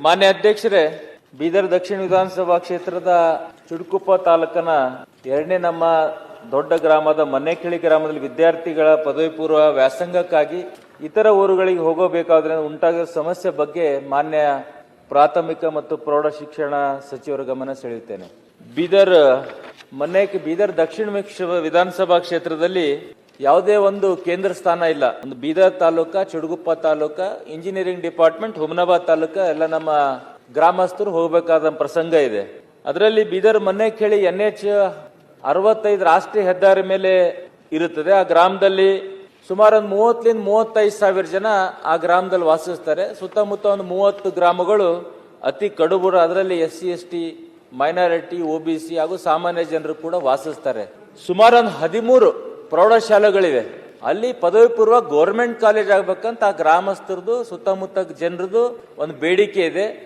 ಮಾನ್ಯ ಅಧ್ಯಕ್ಷರೇ, ಬೀದರ್ ದಕ್ಷಿಣ ವಿಧಾನಸಭಾ ಕ್ಷೇತ್ರದ ಚುಡುಕುಪ್ಪ ತಾಲೂಕಿನ ಎರಡನೇ ನಮ್ಮ ದೊಡ್ಡ ಗ್ರಾಮದ ಮನ್ನೆಕಿಳಿ ಗ್ರಾಮದಲ್ಲಿ ವಿದ್ಯಾರ್ಥಿಗಳ ಪದವಿ ಪೂರ್ವ ವ್ಯಾಸಂಗಕ್ಕಾಗಿ ಇತರ ಊರುಗಳಿಗೆ ಹೋಗಬೇಕಾದ್ರೆ ಉಂಟಾಗಿರುವ ಸಮಸ್ಯೆ ಬಗ್ಗೆ ಮಾನ್ಯ ಪ್ರಾಥಮಿಕ ಮತ್ತು ಪ್ರೌಢ ಶಿಕ್ಷಣ ಸಚಿವರ ಗಮನ ಸೆಳೆಯುತ್ತೇನೆ. ಬೀದರ್ ದಕ್ಷಿಣ ವಿಧಾನಸಭಾ ಕ್ಷೇತ್ರದಲ್ಲಿ ಯಾವುದೇ ಒಂದು ಕೇಂದ್ರ ಸ್ಥಾನ ಇಲ್ಲ. ಒಂದು ಬೀದರ್ ತಾಲೂಕ, ಚುಡುಗುಪ್ಪ ತಾಲೂಕ, ಇಂಜಿನಿಯರಿಂಗ್ ಡಿಪಾರ್ಟ್ಮೆಂಟ್, ಹುಮನಾಬಾದ್ ತಾಲೂಕ ಎಲ್ಲ ನಮ್ಮ ಗ್ರಾಮಸ್ಥರು ಹೋಗಬೇಕಾದ ಪ್ರಸಂಗ ಇದೆ. ಅದರಲ್ಲಿ ಬೀದರ್ ಮನ್ನೆಕಿಳಿ NH 65 ರಾಷ್ಟ್ರೀಯ ಹೆದ್ದಾರಿ ಮೇಲೆ ಇರುತ್ತದೆ. ಆ ಗ್ರಾಮದಲ್ಲಿ ಸುಮಾರು 30-35 ಸಾವಿರ ಜನ ಆ ಗ್ರಾಮದಲ್ಲಿ ವಾಸಿಸ್ತಾರೆ. ಸುತ್ತಮುತ್ತ ಒಂದು 30 ಗ್ರಾಮಗಳು ಅತಿ ಕಡುಬುರ, ಅದರಲ್ಲಿ SC ST, ಮೈನಾರಿಟಿ, OBC ಹಾಗೂ ಸಾಮಾನ್ಯ ಜನರು ಕೂಡ ವಾಸಿಸ್ತಾರೆ. ಸುಮಾರು ಒಂದು 13 ಪ್ರೌಢಶಾಲೆಗಳಿವೆ. ಅಲ್ಲಿ ಪದವಿ ಪೂರ್ವ ಗೌರ್ಮೆಂಟ್ ಕಾಲೇಜ್ ಆಗ್ಬೇಕಂತ ಆ ಗ್ರಾಮಸ್ಥರದು ಸುತ್ತಮುತ್ತ ಜನರದು ಒಂದು ಬೇಡಿಕೆ ಇದೆ.